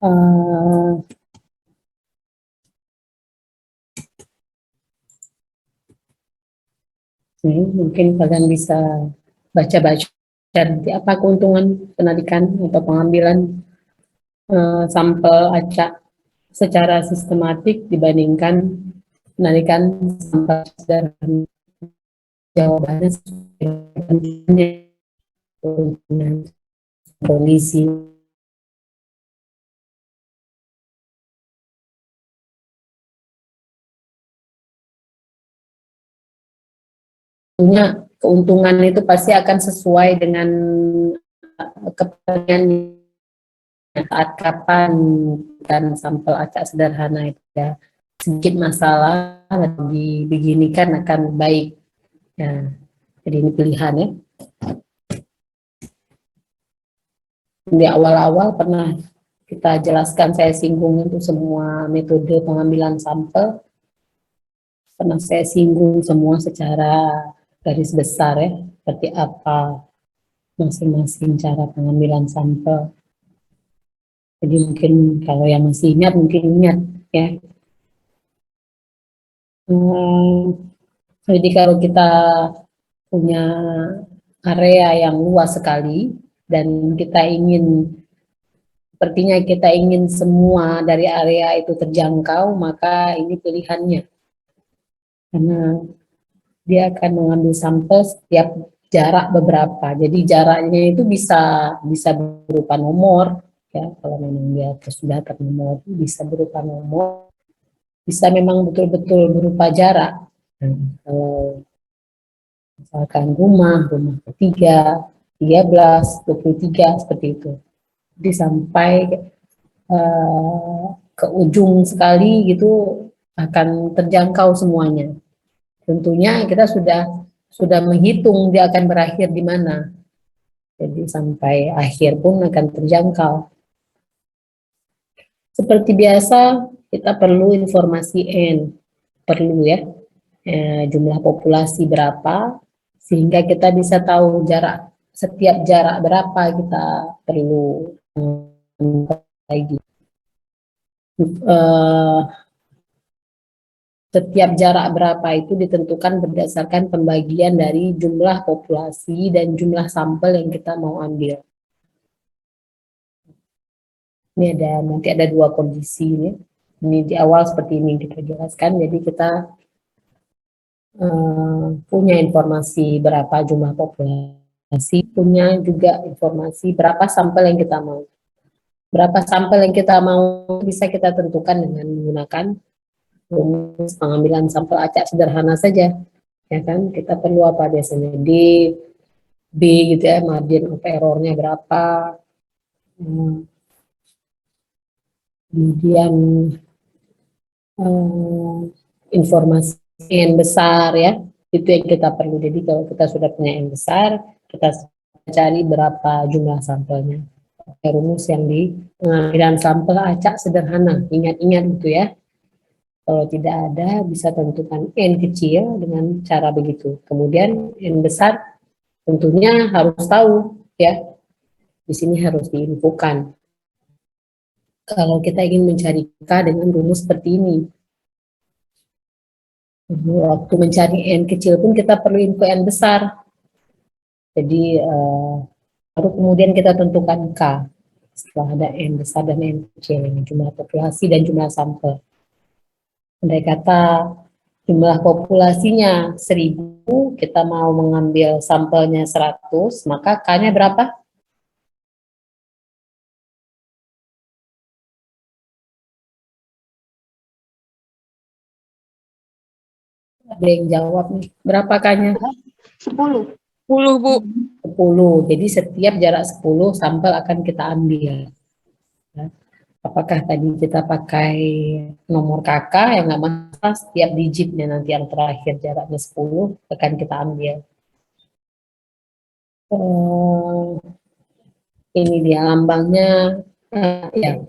Uh, mungkin kalian bisa baca-baca apa keuntungan penarikan atau pengambilan sampel acak secara sistematik dibandingkan penarikan sampel sederhana. Jawabannya keuntungan kondisi. Keuntungan itu pasti akan sesuai dengan kepentingan saat kapan dan sampel acak sederhana itu ya sedikit masalah dibeginikan akan baik ya. Jadi ini pilihan ya. Di awal-awal pernah kita jelaskan, saya singgung itu semua metode pengambilan sampel, pernah saya singgung semua secara garis besar ya, seperti apa masing-masing cara pengambilan sampel. Jadi mungkin kalau yang masih ingat, mungkin ingat ya. Jadi kalau kita punya area yang luas sekali dan kita ingin, sepertinya kita ingin semua dari area itu terjangkau, maka ini pilihannya. Karena dia akan mengambil sampel setiap jarak beberapa. Jadi jaraknya itu bisa berupa nomor ya, kalau memang dia sudah ternomor bisa berupa nomor, bisa memang betul-betul berupa jarak. Kalau misalkan rumah ketiga, 13, 23 seperti itu. Jadi sampai ke ujung sekali gitu akan terjangkau semuanya. Tentunya kita sudah menghitung dia akan berakhir di mana. Jadi sampai akhir pun akan terjangkau. Seperti biasa, kita perlu informasi N. Perlu ya, jumlah populasi berapa, sehingga kita bisa tahu jarak, setiap jarak berapa kita perlu lagi. Setiap jarak berapa itu ditentukan berdasarkan pembagian dari jumlah populasi dan jumlah sampel yang kita mau ambil. Ini nanti ada dua kondisi ya. Ini di awal seperti ini kita jelaskan. Jadi kita punya informasi berapa jumlah populasi, punya juga informasi berapa sampel yang kita mau. Berapa sampel yang kita mau bisa kita tentukan dengan menggunakan rumus pengambilan sampel acak sederhana saja. Ya kan, kita perlu apa biasanya? D, B gitu ya, margin of error-nya berapa. Kemudian informasi yang besar ya, itu yang kita perlu. Jadi kalau kita sudah punya yang besar, kita cari berapa jumlah sampelnya. Rumus yang di pengambilan sampel acak sederhana, ingat-ingat itu ya. Kalau tidak ada, bisa tentukan N kecil dengan cara begitu. Kemudian N besar tentunya harus tahu ya. Di sini harus diinfokan. Kalau kita ingin mencari K dengan rumus seperti ini. Waktu mencari N kecil pun kita perlu info N besar. Jadi baru kemudian kita tentukan K. Setelah ada N besar dan N kecil, jumlah populasi dan jumlah sampel. Andai kata jumlah populasinya 1000, kita mau mengambil sampelnya 100, maka K-nya berapa? Ada yang jawab nih. Berapa K-nya? 10. 10, Bu. 10. Jadi setiap jarak 10 sampel akan kita ambil. Apakah tadi kita pakai nomor kakak yang nggak masalah, setiap digitnya nanti yang terakhir jaraknya 10 akan kita ambil. Ini dia lambangnya ya.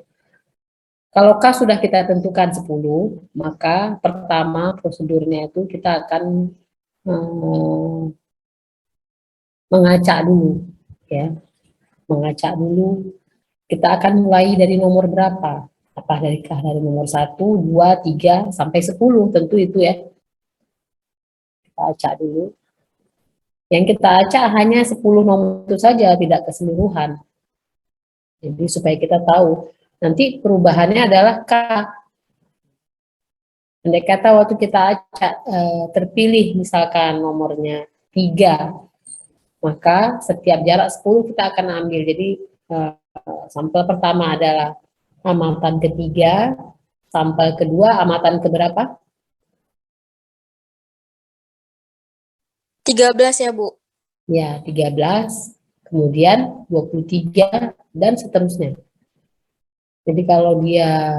Kalau K sudah kita tentukan 10, maka pertama prosedurnya itu kita akan mengacak dulu ya. Mengacak dulu Kita akan mulai dari nomor berapa? Apa dari nomor 1, 2, 3, sampai 10, tentu itu ya. Kita acak dulu. Yang kita acak hanya 10 nomor itu saja, tidak keseluruhan. Jadi supaya kita tahu. Nanti perubahannya adalah K. Andai kata waktu kita acak terpilih misalkan nomornya 3, maka setiap jarak 10 kita akan ambil. Jadi sampel pertama adalah amatan ketiga, sampel kedua amatan keberapa? 13 ya, Bu. Ya, 13, kemudian 23, dan seterusnya. Jadi kalau dia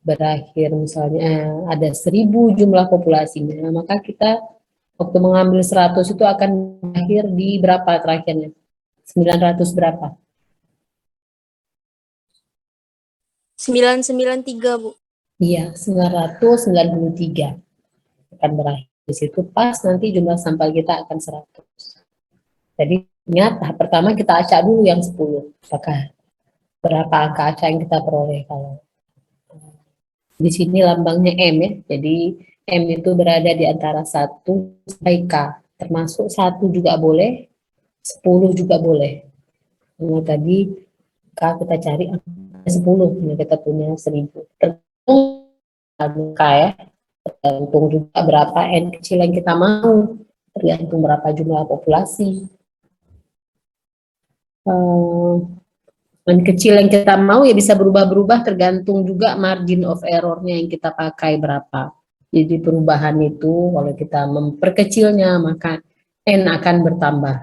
berakhir misalnya ada 1000 jumlah populasinya, maka kita waktu mengambil 100 itu akan berakhir di berapa terakhirnya? 900 berapa? 993, Bu. Iya, 993 akan berakhir. Di situ pas nanti jumlah sampel kita akan 100. Jadi ingat tahap pertama kita acak dulu yang 10. Apakah berapa angka acak yang kita peroleh. Kalau di sini lambangnya M ya. Jadi M itu berada di antara 1 sampai K. Termasuk 1 juga boleh, 10 juga boleh. Nah, tadi K kita cari 10, ini kita punya 1000. Tergantung K ya. Tergantung juga berapa N kecil yang kita mau. Tergantung berapa jumlah populasi. Dan kecil yang kita mau ya bisa berubah-berubah tergantung juga margin of errornya yang kita pakai berapa. Jadi perubahan itu kalau kita memperkecilnya maka N akan bertambah.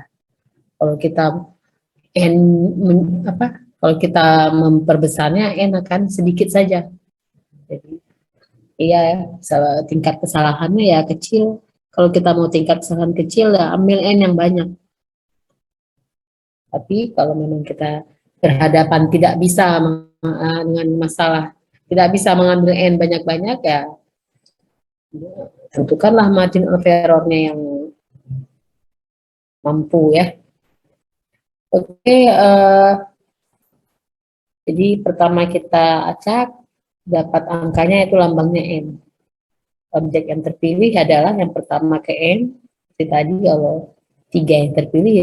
Kalau kita N kalau kita memperbesarnya N akan sedikit saja. Jadi iya tingkat kesalahannya ya kecil. Kalau kita mau tingkat kesalahan kecil ya ambil N yang banyak. Tapi kalau memang kita berhadapan tidak bisa dengan masalah, tidak bisa mengambil N banyak-banyak ya, tentukanlah margin of error-nya yang mampu ya. Oke, jadi pertama kita acak, dapat angkanya itu lambangnya N. Objek yang terpilih adalah yang pertama ke N, seperti tadi kalau 3 yang terpilih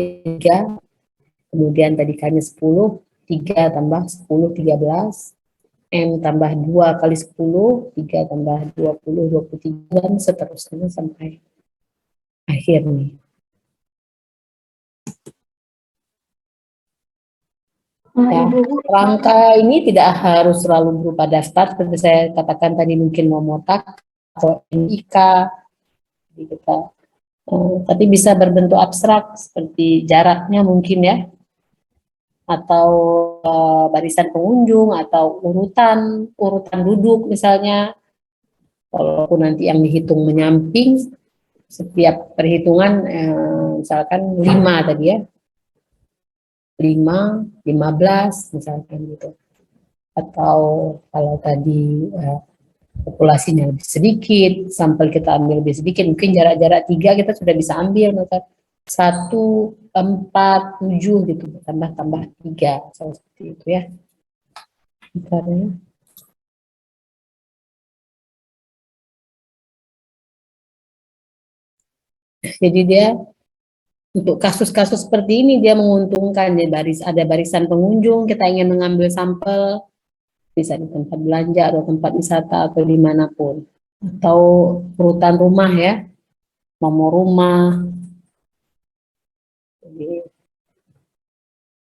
3, kemudian tadi K-nya 10, 3 tambah 10, 13, M tambah 2 kali 10, 3 tambah 20, 23, dan seterusnya sampai akhir nih. Ya, rangka ini tidak harus selalu berupa daftar, seperti saya katakan tadi mungkin nomor tak atau NIK, jadi kita, tapi bisa berbentuk abstrak seperti jaraknya mungkin ya, atau barisan pengunjung atau urutan duduk misalnya. Walaupun nanti yang dihitung menyamping, setiap perhitungan misalkan 5 tadi ya, 5, 15 misalkan gitu. Atau kalau tadi populasinya lebih sedikit, sampel kita ambil lebih sedikit, mungkin jarak-jarak 3 kita sudah bisa ambil, maka 1, 4, 7 gitu, tambah-tambah 3, seperti itu ya. Misalnya. Jadi dia untuk kasus-kasus seperti ini dia menguntungkan. Jadi ada barisan pengunjung, kita ingin mengambil sampel, bisa di tempat belanja atau tempat wisata atau dimanapun. Atau urutan rumah ya, nomor rumah. Jadi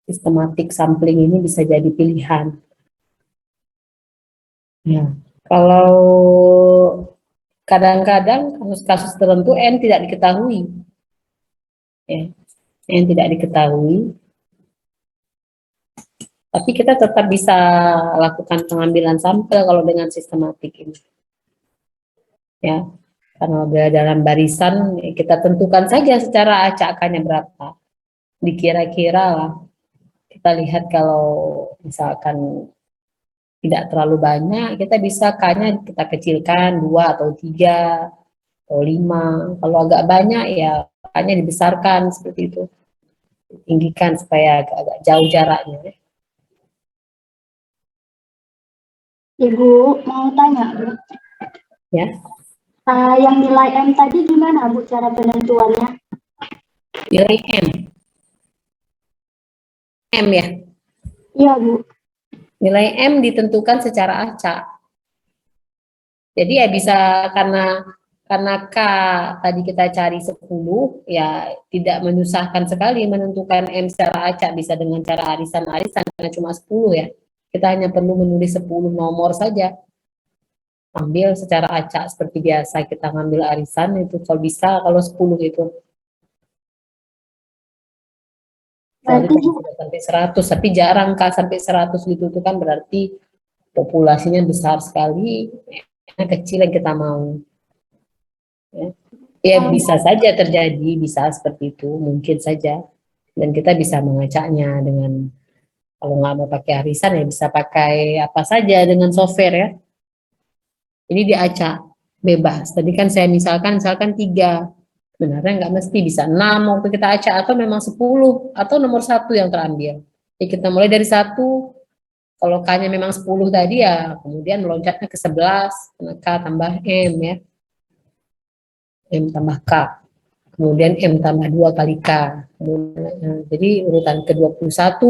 sistematik sampling ini bisa jadi pilihan. Ya, kalau kadang-kadang kasus-kasus tertentu N tidak diketahui. Ya, N tidak diketahui. Tapi kita tetap bisa lakukan pengambilan sampel kalau dengan sistematik ini. Ya, karena dalam barisan kita tentukan saja secara acakannya berapa. Dikira-kira lah. Kita lihat kalau misalkan tidak terlalu banyak, kita bisa K-nya kita kecilkan 2 atau 3 atau 5. Kalau agak banyak ya K-nya dibesarkan seperti itu. Tinggikan supaya agak jauh jaraknya. Ibu mau tanya, Bu. Ya. Yang nilai M tadi gimana, Bu, cara penentuannya? Nilai M ya. Iya, Bu. Nilai M ditentukan secara acak. Jadi ya bisa karena K tadi kita cari 10, ya tidak menyusahkan sekali menentukan M secara acak, bisa dengan cara arisan-arisan karena cuma 10 ya. Kita hanya perlu menulis 10 nomor saja. Ambil secara acak seperti biasa kita ngambil arisan itu kalau bisa, kalau 10 itu. Kecuali Berarti, kalau Bu, sudah sampai 100, tapi jarang Kak sampai 100 gitu tuh kan berarti populasinya besar sekali, kecil yang kita mau. Ya. Ya bisa saja terjadi, bisa seperti itu, mungkin saja. Dan kita bisa mengacaknya dengan, kalau nggak mau pakai arisan ya bisa pakai apa saja dengan software ya. Ini diacak bebas. Tadi kan saya misalkan 3. Sebenarnya nggak mesti, bisa 6 waktu kita acak, atau memang 10, atau nomor 1 yang terambil. Jadi kita mulai dari 1, kalau K-nya memang 10 tadi ya, kemudian meloncatnya ke 11, K tambah M ya, M tambah K. Kemudian M tambah 2 kali K. Jadi urutan ke-21,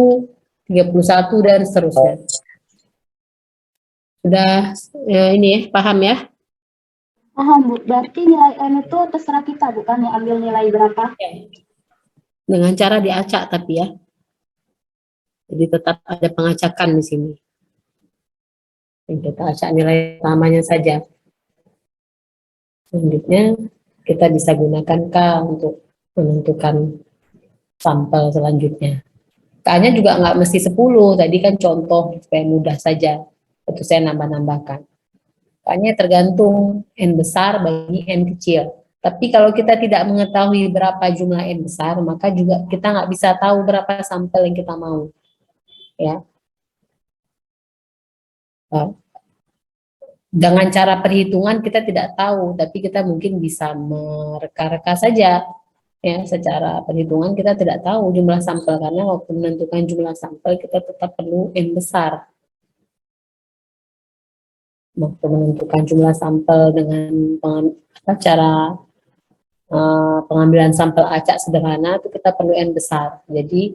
31, dan seterusnya. Sudah ini ya, paham ya? paham, Bu. Berarti nilai M itu terserah kita, bukan mau ambil nilai berapa? Dengan cara diacak tapi ya. Jadi tetap ada pengacakan di sini. Yang kita acak nilai utamanya saja. Selanjutnya kita bisa gunakan K untuk menentukan sampel selanjutnya. K-nya juga nggak mesti 10, tadi kan contoh supaya mudah saja. Itu saya nambah-nambahkan. K-nya tergantung N besar bagi N kecil. Tapi kalau kita tidak mengetahui berapa jumlah N besar, maka juga kita nggak bisa tahu berapa sampel yang kita mau. Ya. Dengan cara perhitungan kita tidak tahu, tapi kita mungkin bisa mereka-reka saja. Ya, secara perhitungan kita tidak tahu jumlah sampel, karena waktu menentukan jumlah sampel kita tetap perlu N besar. Waktu menentukan jumlah sampel dengan cara pengambilan sampel acak sederhana itu kita perlu N besar. Jadi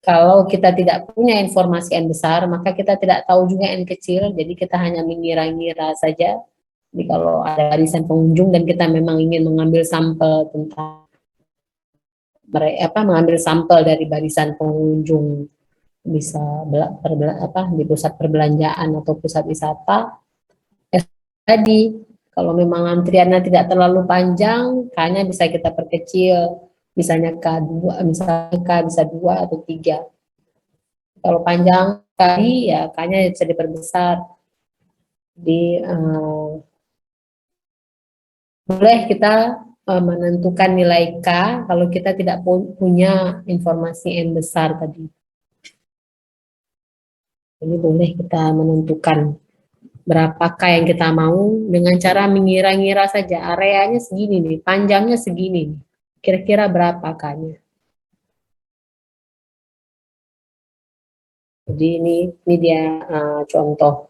kalau kita tidak punya informasi N besar, maka kita tidak tahu juga N kecil, jadi kita hanya mengira-ngira saja. Jadi kalau ada barisan pengunjung dan kita memang ingin mengambil sampel tentang mengambil sampel dari barisan pengunjung, bisa di pusat perbelanjaan atau pusat wisata, tadi kalau memang antriannya tidak terlalu panjang, K-nya bisa kita perkecil, misalnya K2, misalnya K bisa 2 atau 3. Kalau panjang kali ya K-nya bisa diperbesar. Di boleh kita menentukan nilai K kalau kita tidak punya informasi N besar tadi. Ini boleh kita menentukan berapa K yang kita mau dengan cara mengira-ngira saja. Areanya segini nih, panjangnya segini nih. Kira-kira berapa K-nya? Jadi ini dia contoh.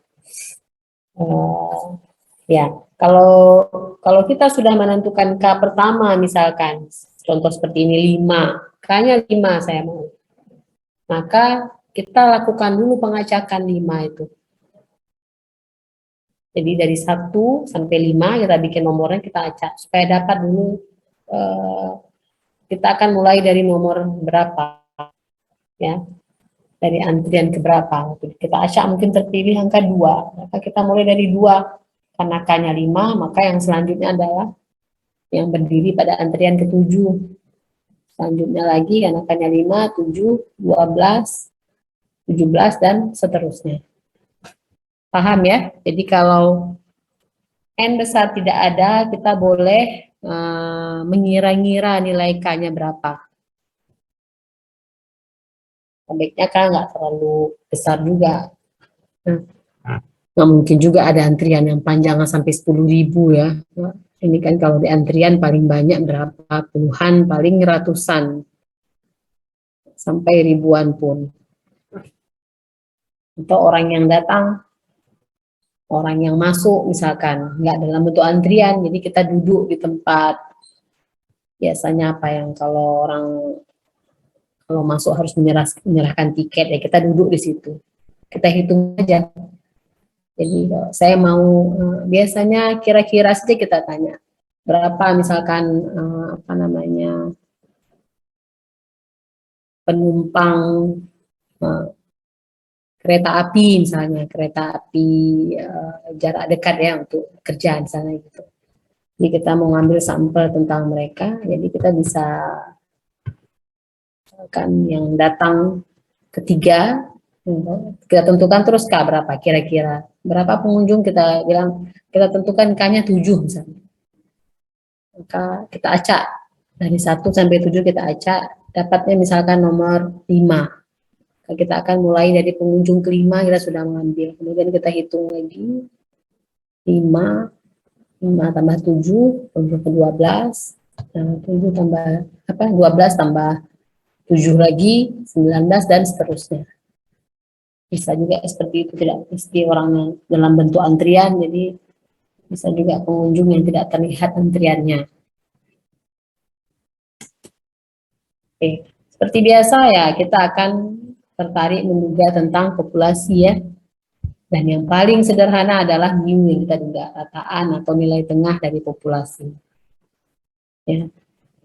Ya, kalau kita sudah menentukan K pertama misalkan, contoh seperti ini 5, K-nya 5 saya mau. Maka kita lakukan dulu pengacakan 5 itu. Jadi dari 1 sampai 5 kita bikin nomornya, kita acak supaya dapat dulu kita akan mulai dari nomor berapa ya. Dari antrian ke berapa. Kita acak mungkin terpilih angka 2. Maka kita mulai dari 2. Karena K-nya 5, maka yang selanjutnya adalah yang berdiri pada antrian ke-7. Selanjutnya lagi karena K-nya 5, 7, 12, 17, dan seterusnya. Paham ya? Jadi kalau N besar tidak ada, kita boleh mengira-ngira nilai K-nya berapa. Baiknya K nggak terlalu besar juga. Nggak mungkin juga ada antrian yang panjangnya sampai 10.000 ya. Ini kan kalau di antrian paling banyak berapa? Puluhan, paling ratusan. Sampai ribuan pun. atau orang yang datang, orang yang masuk misalkan, nggak dalam bentuk antrian, jadi kita duduk di tempat. Biasanya apa yang kalau orang kalau masuk harus menyerahkan tiket, ya kita duduk di situ. Kita hitung aja. Jadi saya mau biasanya kira-kira saja kita tanya berapa misalkan apa namanya penumpang eh, kereta api misalnya kereta api jarak dekat ya untuk kerja di sana gitu. Jadi kita mau ngambil sampel tentang mereka, jadi kita bisa kan yang datang ketiga kita tentukan terus Kak berapa kira-kira berapa pengunjung kita bilang kita tentukan K-nya 7 misalnya. Maka kita acak dari 1 sampai 7 kita acak dapatnya misalkan nomor 5. Kita akan mulai dari pengunjung kelima kita sudah mengambil, kemudian kita hitung lagi 5 tambah 7 pengunjung ke 12 7 tambah apa 12 tambah 7 lagi 19 dan seterusnya. Bisa juga seperti itu, tidak mesti orangnya dalam bentuk antrian, jadi bisa juga pengunjung yang tidak terlihat antriannya. Oke. Seperti biasa ya, kita akan tertarik menduga tentang populasi ya. Dan yang paling sederhana adalah mu yang kita duga, rataan atau nilai tengah dari populasi. Ya.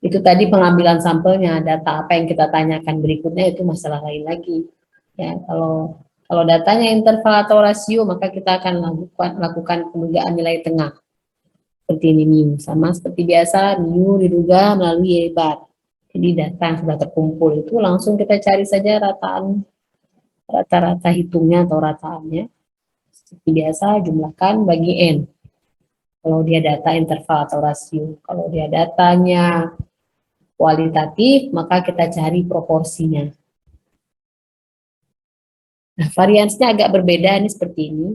Itu tadi pengambilan sampelnya, data apa yang kita tanyakan berikutnya itu masalah lain lagi. Ya, kalau datanya interval atau rasio, maka kita akan lakukan pendugaan nilai tengah. Seperti ini mu, sama seperti biasa mu diduga melalui Y bar. Jadi data yang sudah terkumpul itu langsung kita cari saja rata-rata hitungnya atau rataannya. Seperti biasa jumlahkan bagi N. Kalau dia data interval atau rasio. Kalau dia datanya kualitatif, maka kita cari proporsinya. Nah, variansnya agak berbeda nih seperti ini.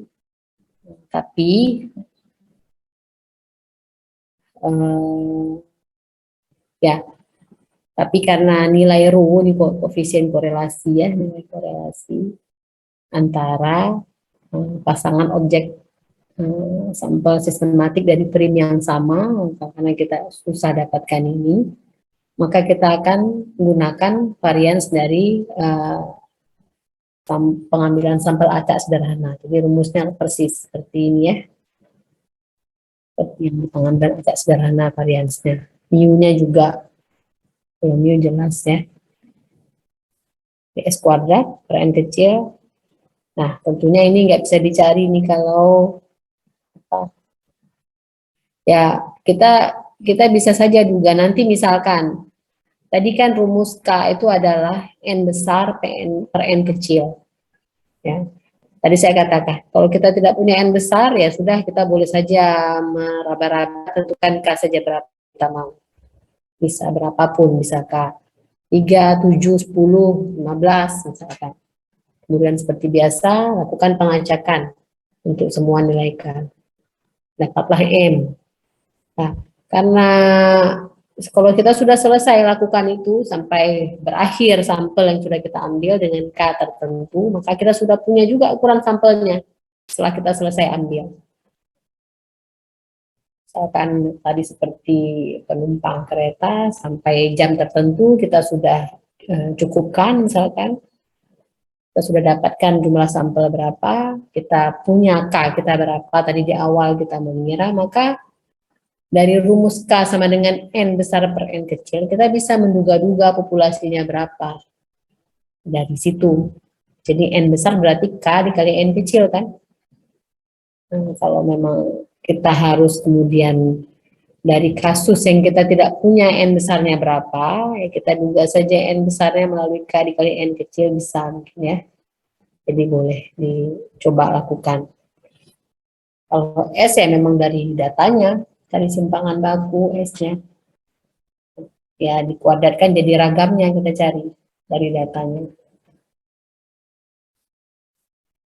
Tapi ya, tapi karena nilai rho ini koefisien korelasi ya, nilai korelasi antara pasangan objek sampel sistematik dari frame yang sama, karena kita susah dapatkan ini, maka kita akan menggunakan varians dari pengambilan sampel acak sederhana. Jadi rumusnya persis seperti ini ya. Seperti yang pengambilan acak sederhana variansnya. Mu-nya juga, kalau mu jelas ya. PS kuadrat per N kecil. Nah, tentunya ini nggak bisa dicari nih kalau ya kita bisa saja duga nanti misalkan tadi kan rumus K itu adalah N besar per N kecil. Ya. Tadi saya katakan, kalau kita tidak punya N besar, ya sudah kita boleh saja meraba-raba, tentukan K saja berapa kita mau. Bisa berapapun, bisa K 3, 7, 10, 15, misalkan. Kemudian seperti biasa, lakukan pengacakan untuk semua nilai K. Dapatlah M. Nah, karena kalau kita sudah selesai lakukan itu sampai berakhir sampel yang sudah kita ambil dengan K tertentu, maka kita sudah punya juga ukuran sampelnya setelah kita selesai ambil. Misalkan tadi seperti penumpang kereta sampai jam tertentu kita sudah cukupkan misalkan, kita sudah dapatkan jumlah sampel berapa, kita punya K kita berapa tadi di awal kita mengira, maka dari rumus K sama dengan N besar per N kecil, kita bisa menduga-duga populasinya berapa. Dari situ. Jadi N besar berarti K dikali N kecil kan. Kalau memang kita harus kemudian dari kasus yang kita tidak punya N besarnya berapa, ya kita duga saja N besarnya melalui K dikali N kecil bisa mungkin ya. Jadi boleh dicoba lakukan. Kalau S ya memang dari datanya, dari simpangan baku S-nya. Ya dikuadratkan jadi ragamnya kita cari dari datanya.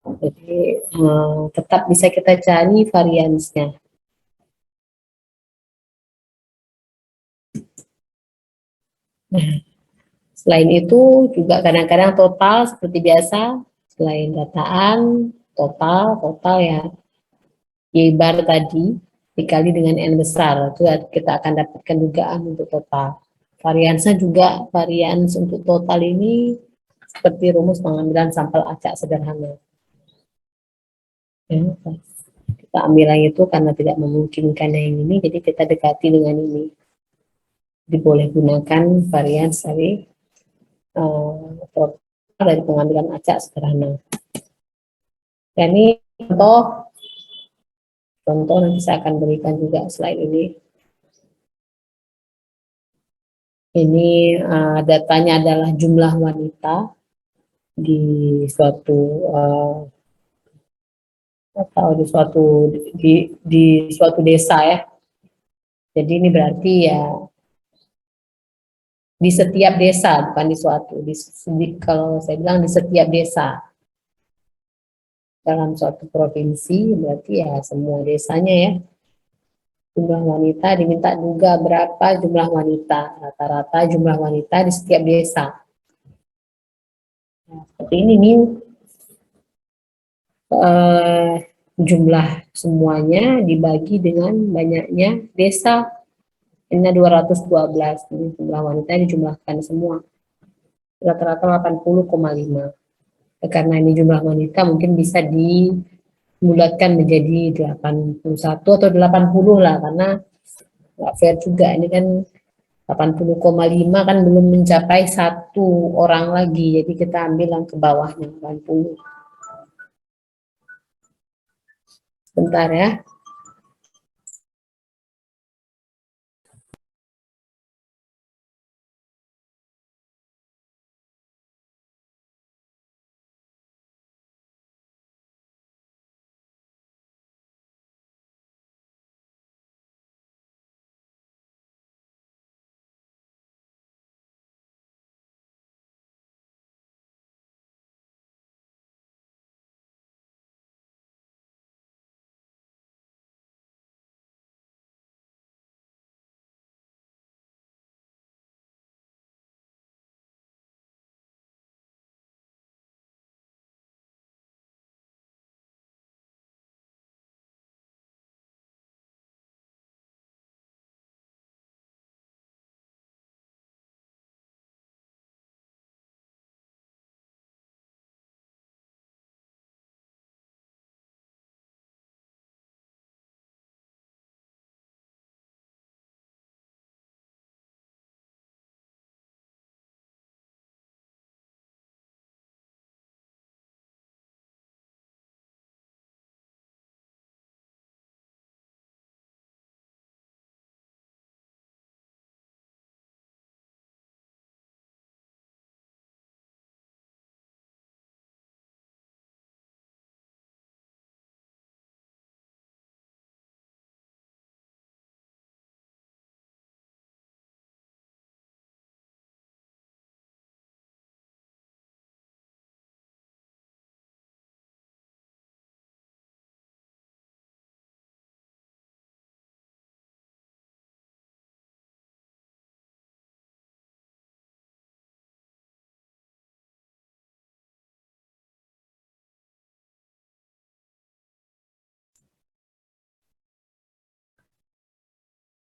Jadi tetap bisa kita cari variansnya. Nah, selain itu juga kadang-kadang total seperti biasa Selain dataan, total ya, Y bar tadi dikali dengan N besar, itu kita akan dapatkan dugaan untuk total. Variansnya juga, varians untuk total ini seperti rumus pengambilan sampel acak sederhana. Ya, kita ambil yang itu karena tidak memungkinkan yang ini, jadi kita dekati dengan ini. Jadi boleh gunakan varians dari total dari pengambilan acak sederhana. Dan ini contoh nanti saya akan berikan juga slide ini. Ini datanya adalah jumlah wanita di suatu atau di suatu desa ya. Jadi ini berarti ya di setiap desa, bukan di suatu. Kalau saya bilang di setiap desa dalam suatu provinsi, berarti ya semua desanya ya. Jumlah wanita diminta juga berapa jumlah wanita, rata-rata jumlah wanita di setiap desa. Nah, seperti ini nih jumlah semuanya dibagi dengan banyaknya desa. Ini 212, ini jumlah wanita dijumlahkan semua. Rata-rata 80,5. Karena ini jumlah wanita mungkin bisa dibulatkan menjadi 81 atau 80 lah, karena nggak fair juga. Ini kan 80,5 kan belum mencapai satu orang lagi, jadi kita ambil yang ke bawahnya 80. Bentar ya.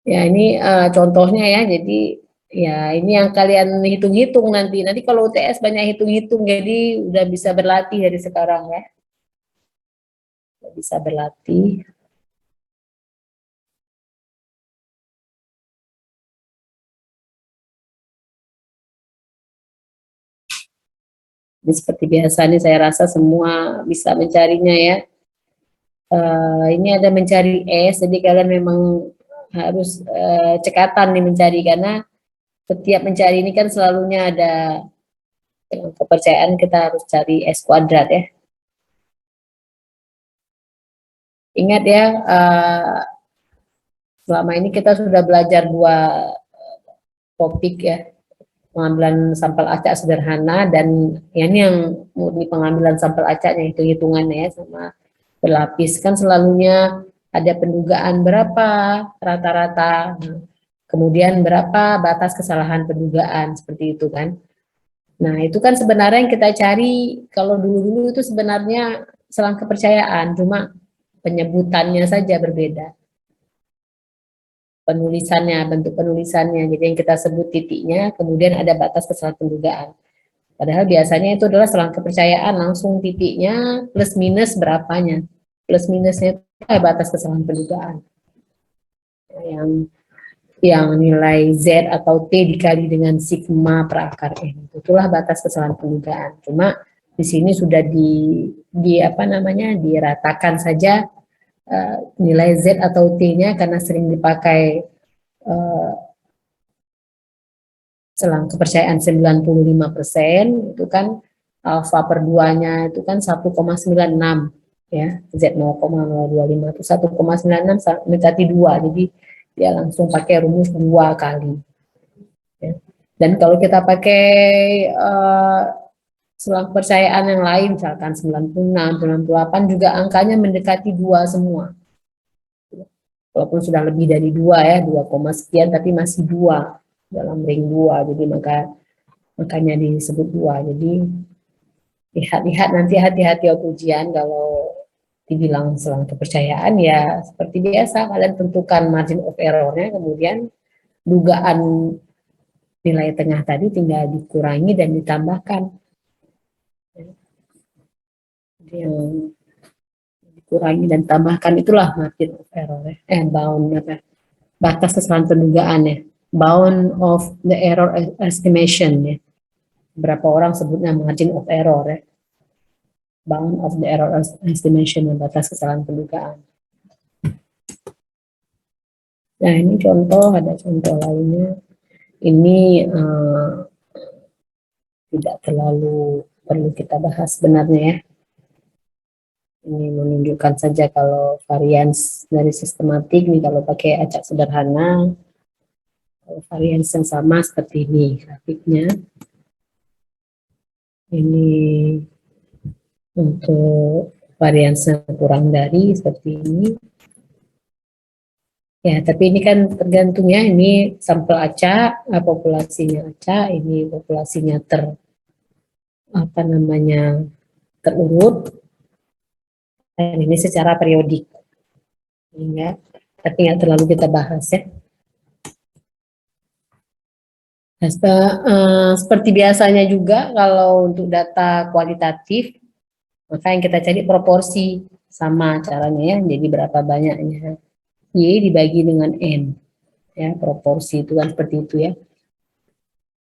Ya ini contohnya ya, jadi ya ini yang kalian hitung-hitung nanti. Nanti kalau UTS banyak hitung-hitung, jadi udah bisa berlatih dari sekarang ya. Udah bisa berlatih. Jadi seperti biasa nih saya rasa semua bisa mencarinya ya. Ini ada mencari S, jadi kalian memang harus cekatan nih mencari, karena setiap mencari ini kan selalunya ada kepercayaan kita harus cari S kuadrat ya. Ingat ya, selama ini kita sudah belajar dua topik ya, pengambilan sampel acak sederhana, dan ya ini yang murni pengambilan sampel acaknya, hitung-hitungannya ya, sama berlapis. Kan selalunya ada pendugaan berapa rata-rata, kemudian berapa batas kesalahan pendugaan, seperti itu kan. Nah, itu kan sebenarnya yang kita cari kalau dulu-dulu itu sebenarnya selang kepercayaan, cuma penyebutannya saja berbeda. Penulisannya, bentuk penulisannya. Jadi yang kita sebut titiknya, kemudian ada batas kesalahan pendugaan. Padahal biasanya itu adalah selang kepercayaan, langsung titiknya plus minus berapanya. Plus minusnya itu batas kesalahan pendugaan. Yang nilai Z atau T dikali dengan sigma per akar N. Itulah batas kesalahan pendugaan. Cuma di sini sudah apa namanya diratakan saja nilai Z atau T-nya karena sering dipakai selang kepercayaan 95%, itu kan alfa per 2-nya itu kan 1,96 ya, Z 0,025 itu 1,96 mendekati 2, jadi dia langsung pakai rumus 2 kali. Ya. Dan kalau kita pakai selang kepercayaan yang lain, misalkan 96, 98 juga angkanya mendekati 2 semua. Walaupun sudah lebih dari 2 ya, 2, sekian tapi masih 2 dalam ring 2, jadi makanya disebut 2. Jadi lihat-lihat nanti hati-hati waktu ujian kalau dibilang selang kepercayaan ya seperti biasa kalian tentukan margin of error-nya, kemudian dugaan nilai tengah tadi tinggal dikurangi dan ditambahkan. Jadi yang dikurangi dan tambahkan itulah margin of error bound batas kesalahan pendugaan ya, bound of the error estimation ya. Berapa orang sebutnya margin of error ya, bound of the error estimation, batas kesalahan pendugaan. Nah ini contoh, ada contoh lainnya. Ini tidak terlalu perlu kita bahas sebenarnya ya. Ini menunjukkan saja kalau varians dari sistematik nih kalau pakai acak sederhana, varians yang sama seperti ini grafiknya. Ini untuk varians yang kurang dari seperti ini. Ya, tapi ini kan tergantung ya, ini sampel acak, populasinya acak, ini populasinya terurut, dan ini secara periodik. Ya, tapi nggak terlalu kita bahas ya. Nah, seperti biasanya juga kalau untuk data kualitatif, maka yang kita cari proporsi, sama caranya ya, jadi berapa banyaknya Y dibagi dengan N. Ya, proporsi itu kan seperti itu ya.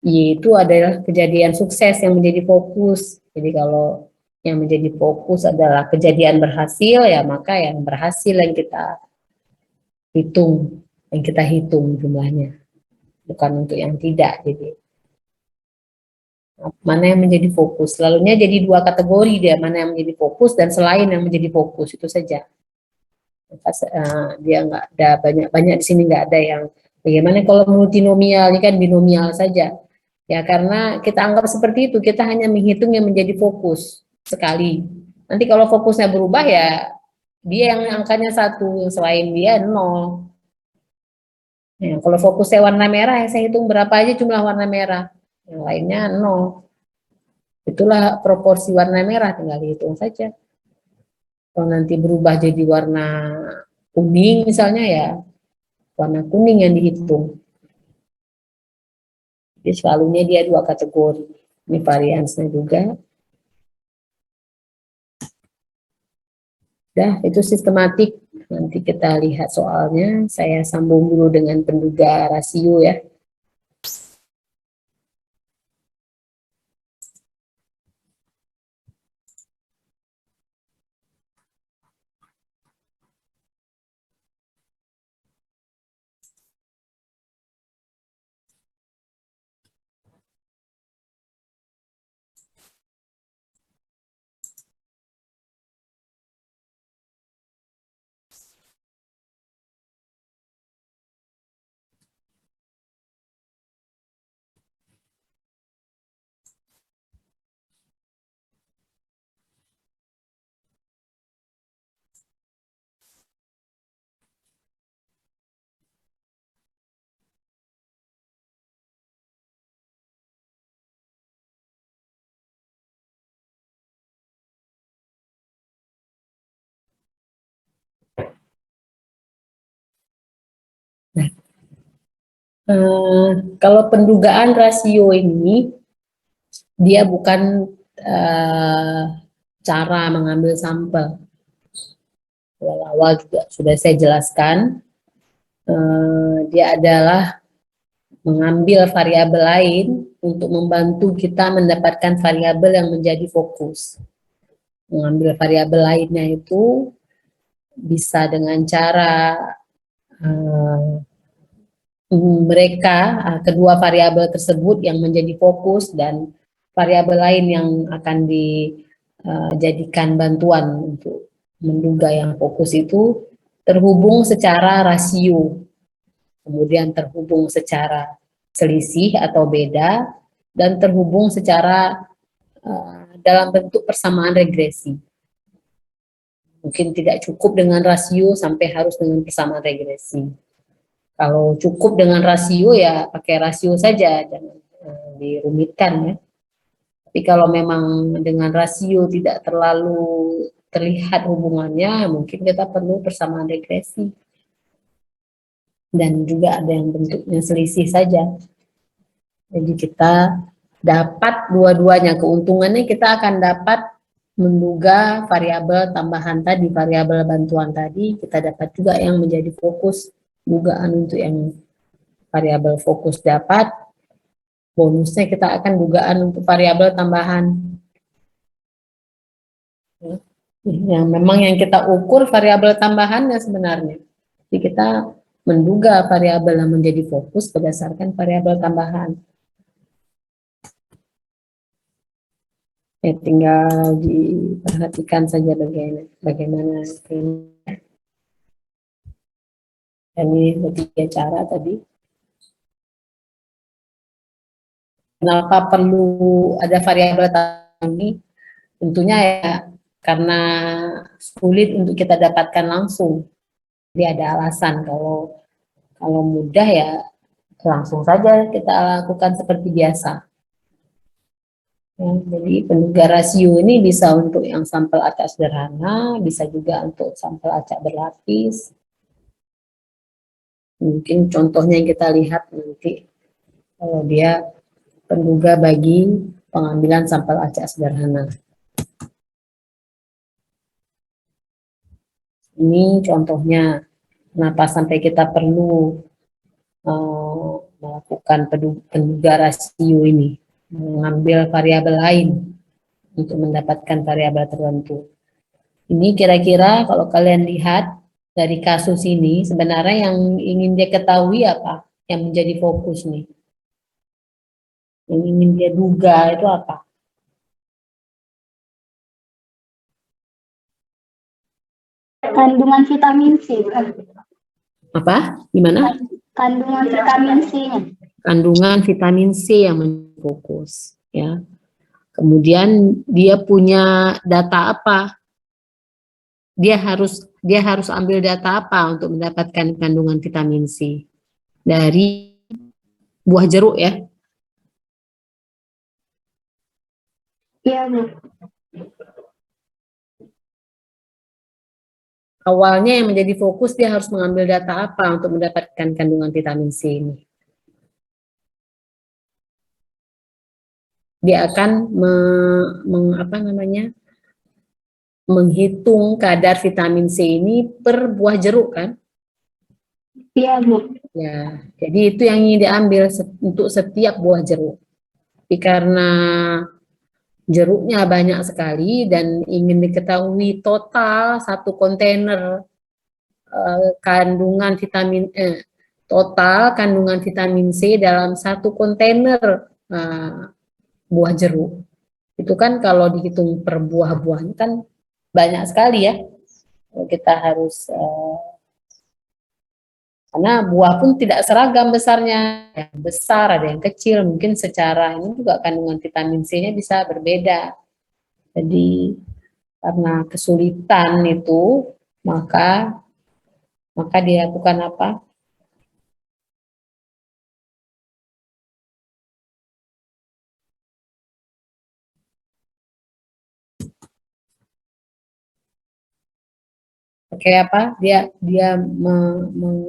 Y itu adalah kejadian sukses yang menjadi fokus. Jadi kalau yang menjadi fokus adalah kejadian berhasil, ya maka yang berhasil yang kita hitung jumlahnya, bukan untuk yang tidak. Jadi mana yang menjadi fokus, selalunya jadi 2 kategori dia, mana yang menjadi fokus dan selain yang menjadi fokus, itu saja. Dia nggak ada banyak di sini, nggak ada yang bagaimana kalau multinomial, ini kan binomial saja ya, karena kita anggap seperti itu, kita hanya menghitung yang menjadi fokus sekali. Nanti kalau fokusnya berubah ya dia yang angkanya 1, yang selain dia 0 ya. Kalau fokusnya warna merah ya saya hitung berapa aja jumlah warna merah, yang lainnya 0. Itulah proporsi warna merah, tinggal dihitung saja. Kalau nanti berubah jadi warna kuning misalnya ya warna kuning yang dihitung. Jadi selalunya dia 2 kategori. Ini variansnya juga. Dah, itu sistematik. Nanti kita lihat soalnya. Saya sambung dulu dengan penduga rasio ya. Nah, kalau pendugaan rasio ini, dia bukan cara mengambil sampel. Awal juga sudah saya jelaskan, dia adalah mengambil variabel lain untuk membantu kita mendapatkan variabel yang menjadi fokus. Mengambil variabel lainnya itu bisa dengan cara mereka kedua variabel tersebut yang menjadi fokus dan variabel lain yang akan dijadikan bantuan untuk menduga yang fokus itu terhubung secara rasio, kemudian terhubung secara selisih atau beda, dan terhubung secara dalam bentuk persamaan regresi. Mungkin tidak cukup dengan rasio sampai harus dengan persamaan regresi. Kalau cukup dengan rasio ya pakai rasio saja, jangan dirumitkan ya. Tapi kalau memang dengan rasio tidak terlalu terlihat hubungannya, mungkin kita perlu persamaan regresi. Dan juga ada yang bentuknya selisih saja. Jadi kita dapat dua-duanya, keuntungannya kita akan dapat menduga variabel tambahan tadi, variabel bantuan tadi, kita dapat juga yang menjadi fokus, dugaan untuk yang variabel fokus dapat, bonusnya kita akan dugaan untuk variabel tambahan. Yang memang yang kita ukur variabel tambahannya sebenarnya. Jadi kita menduga variabel yang menjadi fokus berdasarkan variabel tambahan. Ya, tinggal diperhatikan saja bagaimana ini. Ini tiga cara tadi. Kenapa perlu ada variabel tambahan ini? Tentunya ya karena sulit untuk kita dapatkan langsung. Jadi ada alasan kalau mudah ya langsung saja kita lakukan seperti biasa. Ya, jadi penduga rasio ini bisa untuk yang sampel acak sederhana, bisa juga untuk sampel acak berlapis. Mungkin contohnya yang kita lihat nanti kalau dia penduga bagi pengambilan sampel acak sederhana. Ini contohnya kenapa sampai kita perlu melakukan penduga rasio ini, mengambil variabel lain untuk mendapatkan variabel tertentu. Ini kira-kira kalau kalian lihat dari kasus ini, sebenarnya yang ingin dia ketahui apa? Yang menjadi fokus nih. Yang ingin dia duga itu apa? Kandungan vitamin C, bukan? Apa? Gimana? Kandungan vitamin C-nya. Kandungan vitamin C yang menjadi fokus. Ya. Kemudian dia punya data apa? Dia harus ambil data apa untuk mendapatkan kandungan vitamin C? Dari buah jeruk ya. Iya, Bu. Awalnya yang menjadi fokus dia harus mengambil data apa untuk mendapatkan kandungan vitamin C ini. Dia akan menghitung kadar vitamin C ini per buah jeruk kan? Iya, Bu. Ya, jadi itu yang ingin diambil untuk setiap buah jeruk. Tapi karena jeruknya banyak sekali dan ingin diketahui total satu kontainer kandungan total kandungan vitamin C dalam satu kontainer buah jeruk. Itu kan kalau dihitung per buah-buahnya kan banyak sekali ya. Kita harus karena buah pun tidak seragam besarnya, yang besar ada yang kecil, mungkin secara ini juga kandungan vitamin C-nya bisa berbeda. Jadi karena kesulitan itu, maka dilakukan apa? Pakai apa? Dia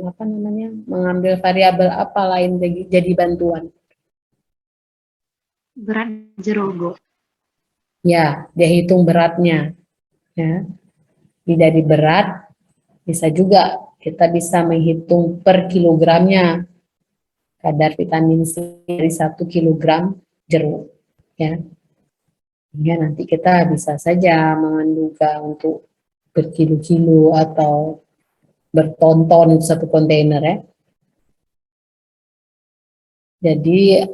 apa namanya? Mengambil variabel apa lain jadi bantuan? Berat jeruk, Bu. Ya, dia hitung beratnya. Ya, dari berat bisa juga kita bisa menghitung per kilogramnya kadar vitamin C dari 1 kilogram jeruk. Ya, sehingga nanti kita bisa saja menduga untuk berkilo-kilo atau berton-ton itu satu kontainer ya. Jadi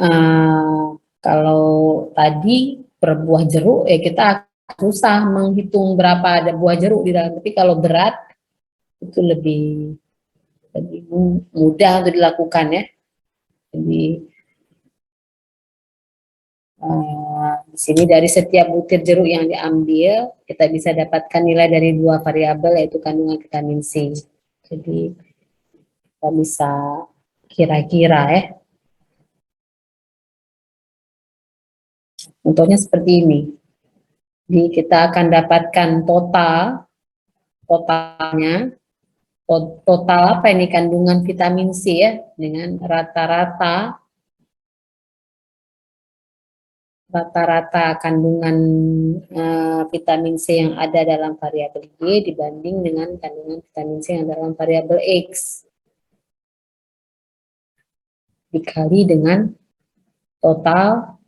kalau tadi per buah jeruk ya kita susah menghitung berapa ada buah jeruk di dalam. Tapi kalau berat itu lebih mudah untuk dilakukan ya. Jadi di sini dari setiap butir jeruk yang diambil kita bisa dapatkan nilai dari dua variabel yaitu kandungan vitamin C. Jadi kita bisa kira-kira ya. Contohnya seperti ini. Jadi kita akan dapatkan totalnya, total apa ini kandungan vitamin C ya, dengan rata-rata kandungan vitamin C yang ada dalam variabel Y dibanding dengan kandungan vitamin C yang ada dalam variabel X dikali dengan total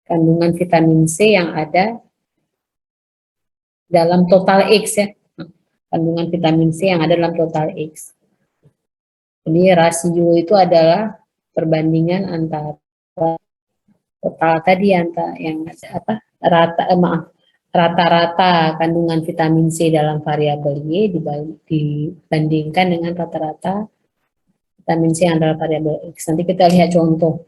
kandungan vitamin C yang ada dalam total X ya, kandungan vitamin C yang ada dalam total X. Jadi rasio itu adalah perbandingan antara total tadi antara yang apa rata-rata kandungan vitamin C dalam variabel Y dibandingkan dengan rata-rata vitamin C yang dalam variabel X. Nanti kita lihat contoh.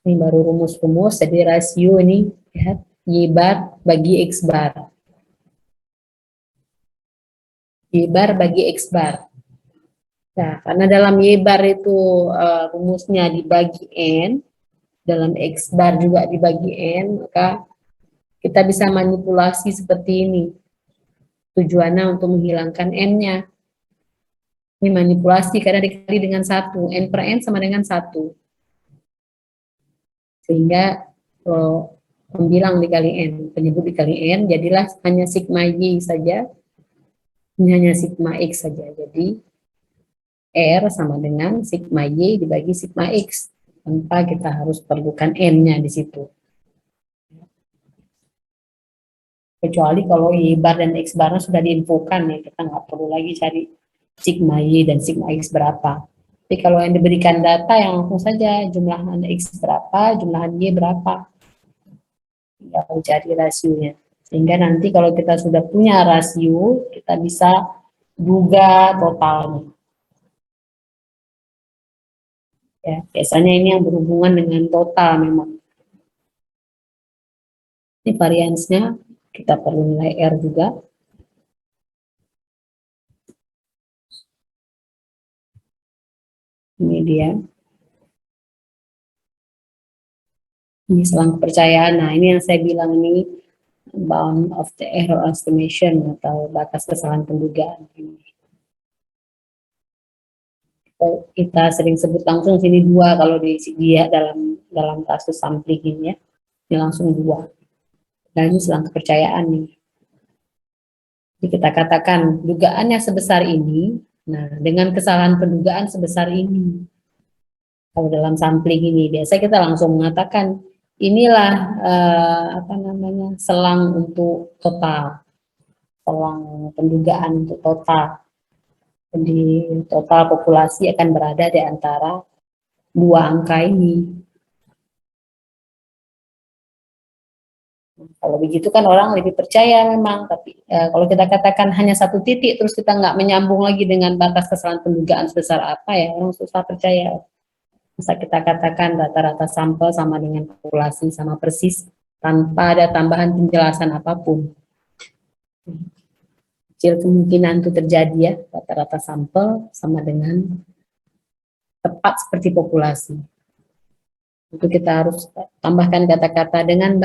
Ini baru rumus-rumus, jadi rasio ini lihat Y bar bagi X bar. Y bar bagi X bar. Nah, karena dalam Y bar itu rumusnya dibagi N, dalam X bar juga dibagi N, maka kita bisa manipulasi seperti ini. Tujuannya untuk menghilangkan N-nya. Ini manipulasi karena dikali dengan 1. N per N sama dengan 1. Sehingga pembilang dikali N, penyebut dikali N, jadilah hanya sigma Y saja. Ini hanya sigma X saja. Jadi R sama dengan sigma Y dibagi sigma X. Tanpa kita harus perlukan N-nya di situ. Kecuali kalau Y bar dan X barnya sudah diinfokan ya, kita nggak perlu lagi cari sigma Y dan sigma X berapa. Tapi kalau yang diberikan data yang langsung saja jumlah X berapa, jumlah Y berapa. Tinggal cari rasionya. Sehingga nanti kalau kita sudah punya rasio, kita bisa duga totalnya. Ya, biasanya ini yang berhubungan dengan total memang. Ini variansnya, kita perlu nilai R juga. Ini dia. Ini selang kepercayaan. Nah, ini yang saya bilang ini bound of the error estimation atau batas kesalahan pendugaan. Kita sering sebut langsung sini 2 kalau dia dalam kasus sampling ini ya. Ini langsung 2. Dan ini selang kepercayaan nih. Jadi kita katakan dugaannya sebesar ini, nah dengan kesalahan pendugaan sebesar ini. Kalau dalam sampling ini biasa kita langsung mengatakan inilah selang untuk total, selang pendugaan untuk total. Jadi total populasi akan berada di antara 2 angka ini. Kalau begitu kan orang lebih percaya memang, tapi kalau kita katakan hanya 1 titik terus kita nggak menyambung lagi dengan batas kesalahan pendugaan sebesar apa ya, orang susah percaya. Bisa kita katakan rata-rata sampel sama dengan populasi sama persis tanpa ada tambahan penjelasan apapun. Kecil kemungkinan itu terjadi ya, rata-rata sampel sama dengan tepat seperti populasi. Itu kita harus tambahkan kata-kata dengan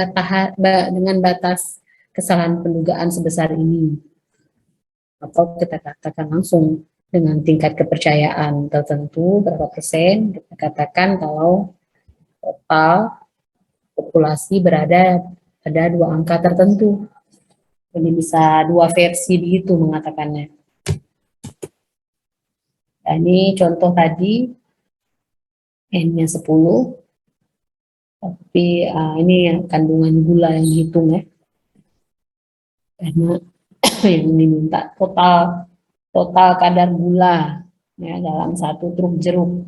batas kesalahan pendugaan sebesar ini. Atau kita katakan langsung dengan tingkat kepercayaan tertentu berapa persen, kita katakan kalau total populasi berada pada 2 angka tertentu. Jadi bisa 2 versi begitu mengatakannya. Nah, ini contoh tadi N-nya 10, tapi ini kandungan gula yang dihitung ya. Karena yang diminta total kadar gula ya, dalam 1 truk jeruk.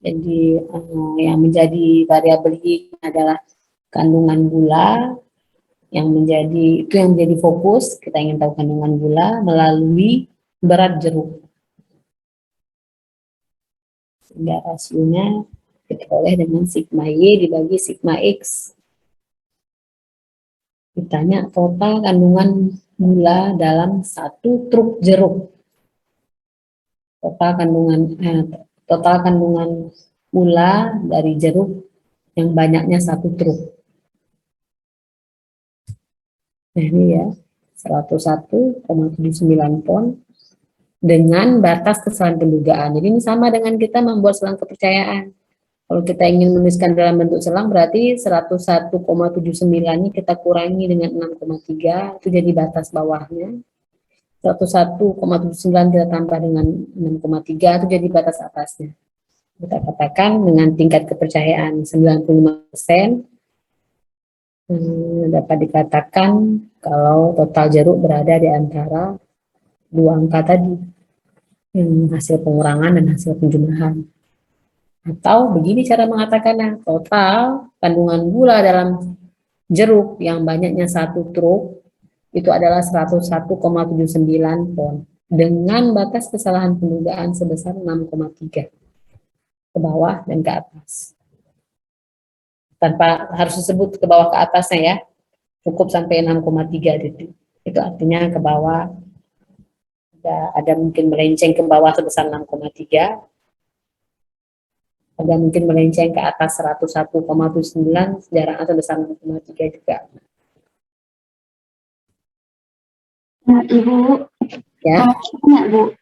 Jadi yang menjadi variabel ini adalah kandungan gula, yang menjadi fokus. Kita ingin tahu kandungan gula melalui berat jeruk. Sehingga rasionya kita oleh dengan sigma Y dibagi sigma X. Ditanya total kandungan gula dalam 1 truk jeruk. Total kandungan gula dari jeruk yang banyaknya 1 truk. Nah, ini ya, 101,79 ton dengan batas kesalahan pendugaan. Jadi ini sama dengan kita membuat selang kepercayaan. Kalau kita ingin menuliskan dalam bentuk selang, berarti 101,79 ini kita kurangi dengan 6,3, itu jadi batas bawahnya. 101,79 kita tambah dengan 6,3, itu jadi batas atasnya. Kita katakan dengan tingkat kepercayaan 95%, dapat dikatakan kalau total jeruk berada di antara 2 angka tadi, hasil pengurangan dan hasil penjumlahan. Atau begini cara mengatakannya, total kandungan gula dalam jeruk yang banyaknya 1 truk itu adalah 101,79 ton dengan batas kesalahan pendugaan sebesar 6,3 ke bawah dan ke atas. Tanpa harus disebut ke bawah ke atasnya ya, cukup sampai 6,3 itu artinya ke bawah ada mungkin melenceng ke bawah sebesar 6,3, ada mungkin melenceng ke atas 101,79, jaraknya sebesar 6,3 juga. Nah, Ibu, Ya, Bu,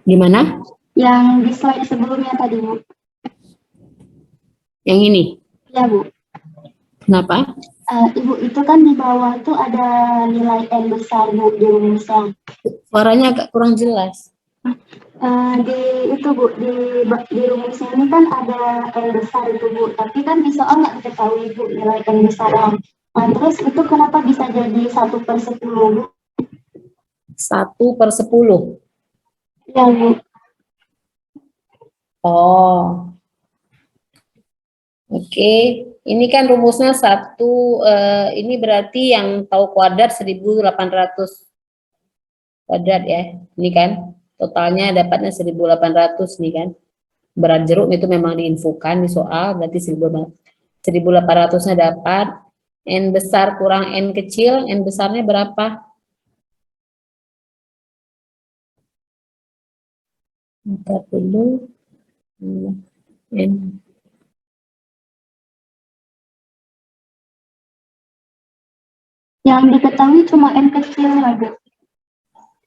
gimana? yang di slide sebelumnya tadi, Bu. Yang ini? Ya, Bu. Kenapa? Ibu, itu kan di bawah tuh ada nilai N besar, Bu, di rumusnya. Suaranya agak kurang jelas. Di rumusnya ini kan ada N besar itu, Bu, tapi kan di soal nggak diketahui, Bu, nilai N besar. Terus itu kenapa bisa jadi 1/10, Bu? 1/10. Ya, Bu. Oh, oke. Ini kan rumusnya 1, ini berarti yang tahu kuadrat 1.800 kuadrat ya. Ini kan totalnya dapatnya 1.800 nih kan. Berat jeruk itu memang diinfokan di soal, berarti 1.800-nya dapat. N besar kurang N kecil, N besarnya berapa? 40 N. Yang diketahui cuma N kecilnya, Bu.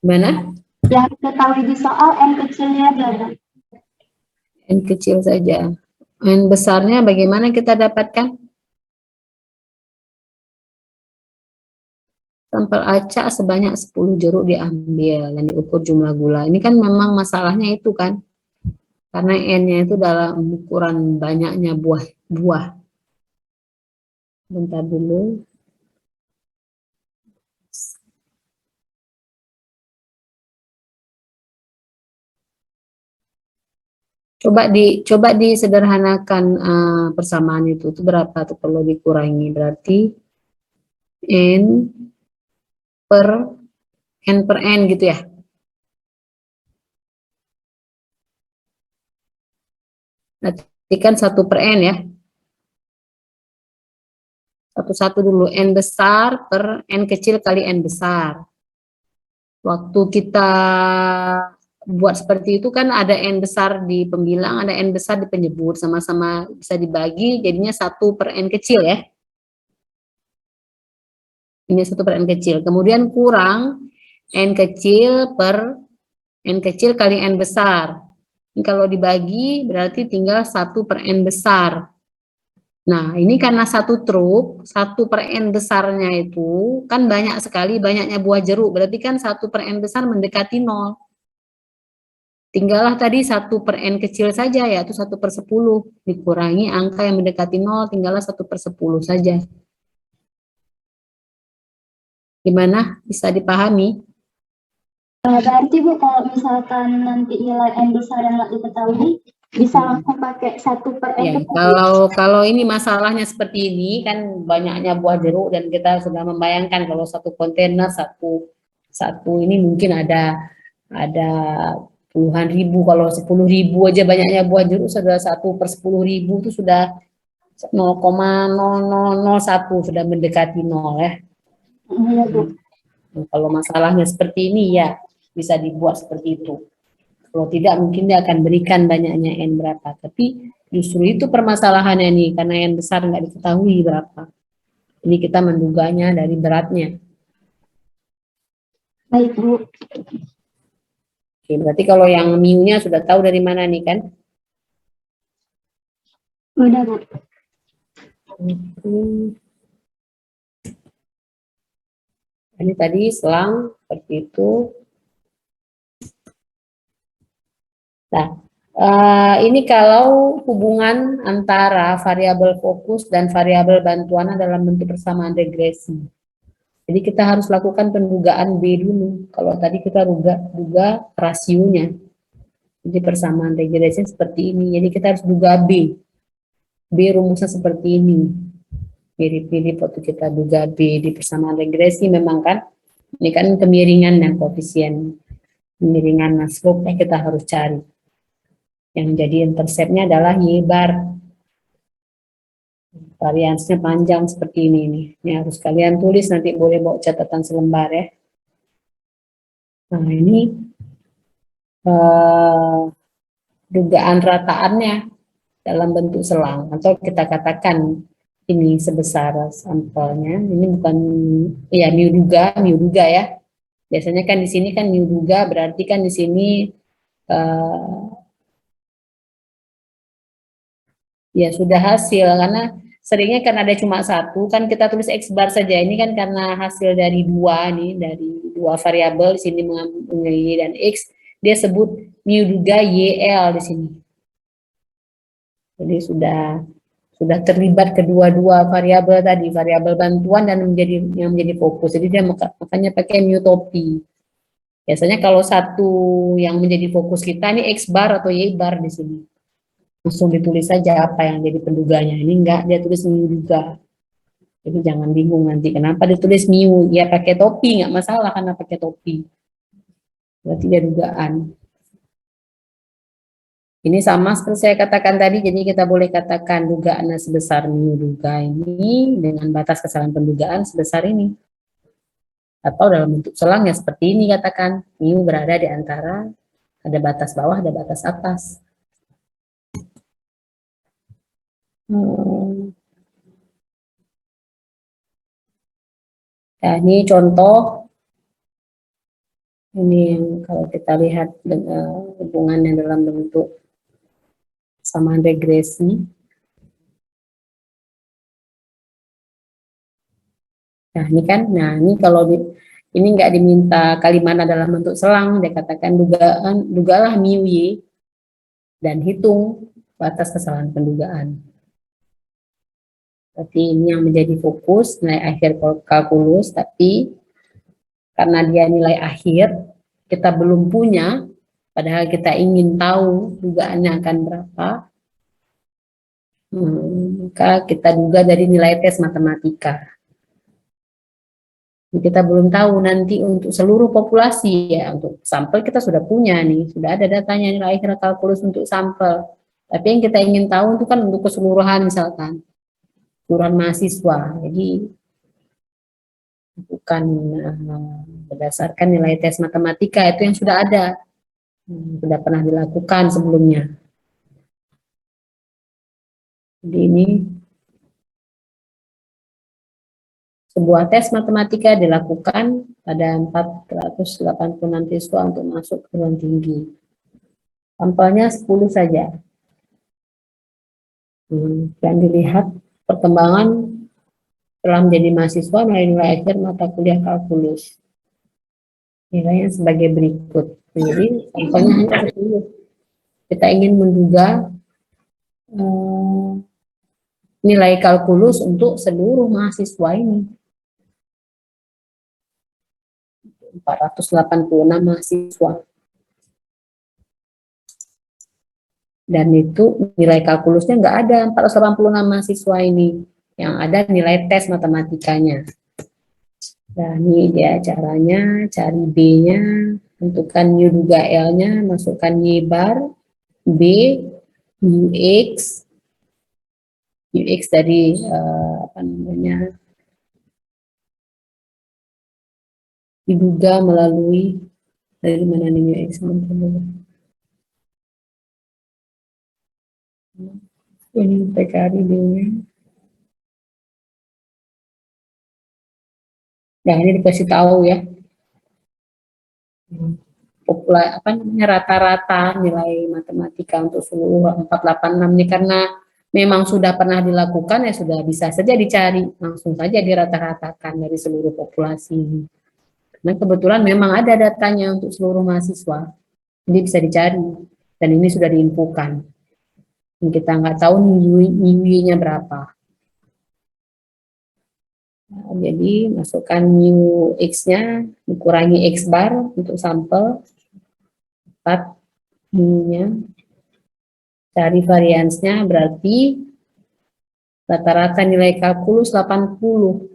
Gimana? Yang diketahui di soal N kecilnya aja, Bu. N kecil saja. N besarnya bagaimana kita dapatkan? Sampel acak sebanyak 10 jeruk diambil dan diukur jumlah gula. Ini kan memang masalahnya itu kan. Karena N-nya itu dalam ukuran banyaknya buah. Bentar dulu. Coba disederhanakan persamaan itu berapa tuh perlu dikurangi, berarti N per N gitu ya. Nanti kan 1/N ya. Satu-satu dulu, N besar per N kecil kali N besar. Waktu kita buat seperti itu kan ada N besar di pembilang, ada N besar di penyebut, sama-sama bisa dibagi, jadinya 1/N kecil ya. Ini 1 per N kecil. Kemudian kurang N kecil per N kecil kali N besar. Ini kalau dibagi berarti tinggal 1 per N besar. Nah, ini karena satu truk, 1 per N besarnya itu kan banyak sekali, banyaknya buah jeruk. Berarti kan 1 per N besar mendekati 0. Tinggallah tadi 1 per N kecil saja, yaitu 1 per 10. Dikurangi angka yang mendekati 0, tinggallah 1 per 10 saja. Gimana? Bisa dipahami? Berarti Bu, kalau misalkan nanti nilai N besar yang nggak diketahui, bisa langsung pakai 1 per N Ya, kecil. kalau ini masalahnya seperti ini kan banyaknya buah jeruk dan kita sudah membayangkan kalau satu kontainer satu ini mungkin ada puluhan ribu, kalau 10.000 aja banyaknya buah jeruk sudah 1 per 10.000 itu sudah 0,0001 sudah mendekati 0 ya. Iya Bu. Kalau masalahnya seperti ini ya bisa dibuat seperti itu. Kalau tidak mungkin dia akan berikan banyaknya N berapa. Tapi justru itu permasalahannya nih, karena N besar nggak diketahui berapa. Ini kita menduganya dari beratnya. Baik Bu. Oke, berarti kalau yang mu-nya sudah tahu dari mana nih kan? Udah Bu. Ini tadi selang seperti itu. Nah, ini kalau hubungan antara variabel fokus dan variabel bantuan dalam bentuk persamaan regresi. Jadi kita harus lakukan pendugaan B dulu. Kalau tadi kita duga rasionya. Jadi persamaan regresi seperti ini. Jadi kita harus duga B. B rumusnya seperti ini. Mirip-mirip waktu kita duga B di persamaan regresi memang kan. Ini kan kemiringan dan koefisien. Kemiringan, nah slope-nya kita harus cari. Yang jadi interceptnya adalah Y bar. Variansnya panjang seperti ini nih. Ini harus kalian tulis, nanti boleh bawa catatan selembar ya. Nah ini dugaan rataannya dalam bentuk selang, atau kita katakan ini sebesar sampelnya. Ini bukan ya mu duga ya. Biasanya kan di sini kan mu duga, berarti kan di sini ya sudah hasil, karena seringnya kan ada cuma satu, kan kita tulis X bar saja. Ini kan karena hasil dari dua nih, dari dua variabel di sini mengambil Y dan X, dia sebut mu duga YL di sini. Jadi sudah terlibat kedua-dua variabel tadi, variabel bantuan dan yang menjadi fokus. Jadi dia makanya pakai mu topi. Biasanya kalau satu yang menjadi fokus kita ini X bar atau Y bar di sini. Langsung ditulis saja apa yang jadi penduganya. Ini enggak, dia tulis mu duga. Jadi jangan bingung nanti kenapa ditulis mu. Ya pakai topi, enggak masalah karena pakai topi. Berarti dia dugaan. Ini sama seperti saya katakan tadi, jadi kita boleh katakan dugaannya sebesar mu duga ini dengan batas kesalahan pendugaan sebesar ini. Atau dalam bentuk selang ya seperti ini katakan, mu berada di antara, ada batas bawah, ada batas atas. Nah, ini contoh. Ini yang kalau kita lihat dengan hubungannya dalam bentuk persamaan regresi. Nah, ini kan, ini kalau ini nggak diminta kalimat dalam bentuk selang, dia katakan dugalah mu y dan hitung batas kesalahan pendugaan. Berarti ini yang menjadi fokus nilai akhir kalkulus, tapi karena dia nilai akhir, kita belum punya, padahal kita ingin tahu dugaannya akan berapa, maka kita duga dari nilai tes matematika. Kita belum tahu nanti untuk seluruh populasi ya, untuk sampel kita sudah punya nih, sudah ada datanya nilai akhir kalkulus untuk sampel. Tapi yang kita ingin tahu itu kan untuk keseluruhan misalkan, keseluruhan mahasiswa. Jadi bukan berdasarkan nilai tes matematika itu yang sudah ada, sudah pernah dilakukan sebelumnya. Jadi ini Sebuah tes matematika dilakukan pada 486 siswa untuk masuk perguruan tinggi. Sampelnya 10 saja. Dan dilihat perkembangan setelah menjadi mahasiswa melalui nilai akhir mata kuliah kalkulus. Nilainya sebagai berikut. Jadi sampelnya hanya 10. Kita ingin menduga nilai kalkulus untuk seluruh mahasiswa ini. 486 mahasiswa. Dan itu nilai kalkulusnya nggak ada 486 mahasiswa ini. Yang ada nilai tes matematikanya. Nah, ini dia caranya, cari B-nya, tentukan U duga L-nya, masukkan Y bar, B, UX, UX dari apa namanya, diduga melalui, dari mana nih UX? Ini PKR B-nya. Nah, ini dikasih tahu ya. Apa namanya, rata-rata nilai matematika untuk seluruh 486 ini karena memang sudah pernah dilakukan, ya sudah bisa saja dicari, langsung saja dirata-ratakan dari seluruh populasi. Nah, kebetulan memang ada datanya untuk seluruh mahasiswa, jadi bisa dicari, dan ini sudah diinfokan. Dan kita nggak tahu nilainya berapa. Nah, jadi masukkan mu X-nya, dikurangi X bar untuk sampel, 4 mu-nya, cari variansnya, berarti rata-rata nilai kalkulus 80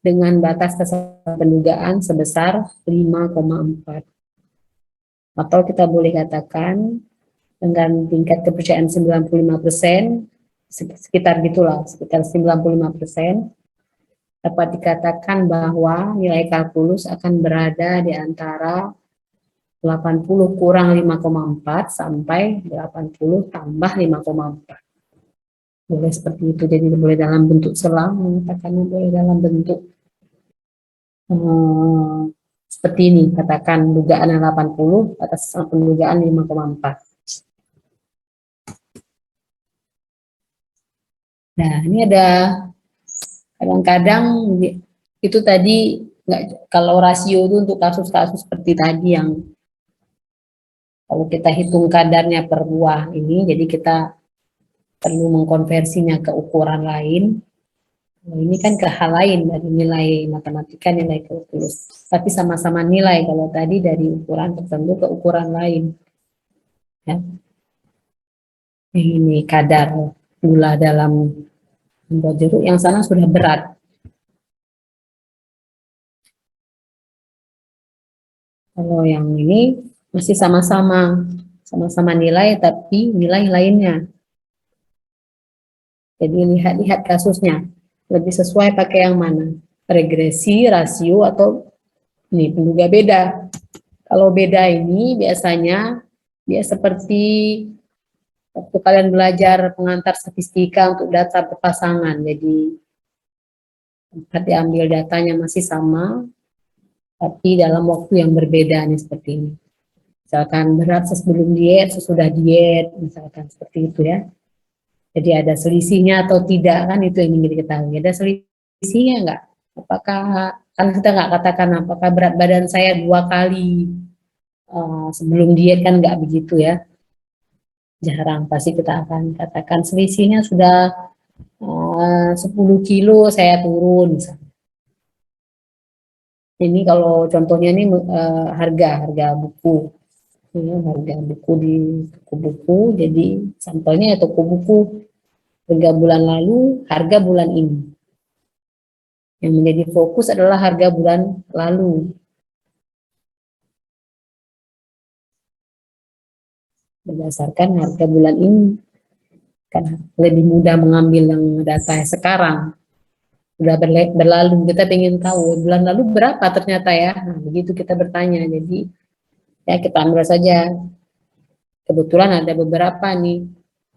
dengan batas kesalahan pendugaan sebesar 5,4. Atau kita boleh katakan dengan tingkat kepercayaan 95%, sekitar gitulah, sekitar 95%, dapat dikatakan bahwa nilai kalkulus akan berada di antara 80 kurang 5,4 sampai 80 tambah 5,4. Boleh seperti itu, jadi boleh dalam bentuk selang, mengatakannya boleh dalam bentuk seperti ini, katakan dugaan 80 atas pendugaan 5,4. Nah, ini ada kadang-kadang itu tadi kalau rasio itu untuk kasus-kasus seperti tadi yang kalau kita hitung kadarnya per buah ini, jadi kita perlu mengkonversinya ke ukuran lain. Nah, ini kan ke hal lain dari nilai matematika, nilai kalkulus. Tapi sama-sama nilai kalau tadi dari ukuran tertentu ke ukuran lain. Ya. Ini kadar gula dalam buah jeruk, yang sana sudah berat. Kalau yang ini masih sama-sama nilai, tapi nilai lainnya. Jadi lihat-lihat kasusnya, lebih sesuai pakai yang mana, regresi, rasio, atau ini penduga beda. Kalau beda ini biasanya dia seperti waktu kalian belajar pengantar statistika untuk data berpasangan. Jadi tempat diambil datanya masih sama, tapi dalam waktu yang berbeda nih seperti ini. Misalkan berat sebelum diet, sesudah diet, misalkan seperti itu ya. Jadi ada selisihnya atau tidak, kan itu yang ingin diketahui. Ada selisihnya enggak? Apakah, kan kita nggak katakan apakah berat badan saya 2 kali sebelum diet, kan nggak begitu ya. Jarang, pasti kita akan katakan selisihnya sudah 10 kilo saya turun misalnya. Ini kalau contohnya ini harga buku. Ya, harga buku di toko buku, jadi sampelnya ya toko buku harga bulan lalu, harga bulan ini. Yang menjadi fokus adalah harga bulan lalu. Berdasarkan harga bulan ini. Karena lebih mudah mengambil yang data sekarang. Sudah berlalu, kita ingin tahu bulan lalu berapa ternyata ya. Nah, begitu kita bertanya. Jadi ya kita ambil saja. Kebetulan ada beberapa nih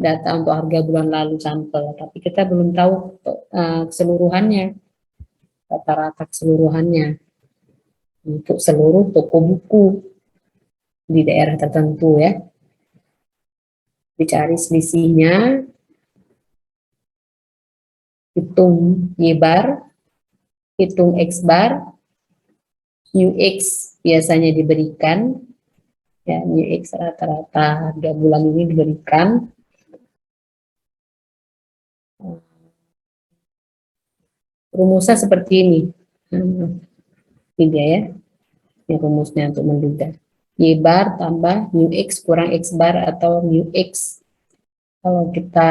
data untuk harga bulan lalu sampel, tapi kita belum tahu keseluruhannya. rata-rata keseluruhannya untuk seluruh toko buku di daerah tertentu ya. Dicari selisihnya, hitung Y bar, hitung X bar, UX biasanya diberikan, ya UX rata-rata 3 bulan ini diberikan. Rumusnya seperti ini, tiga ya, ini rumusnya untuk menduga. Y bar tambah mu X kurang X bar atau mu X. Kalau kita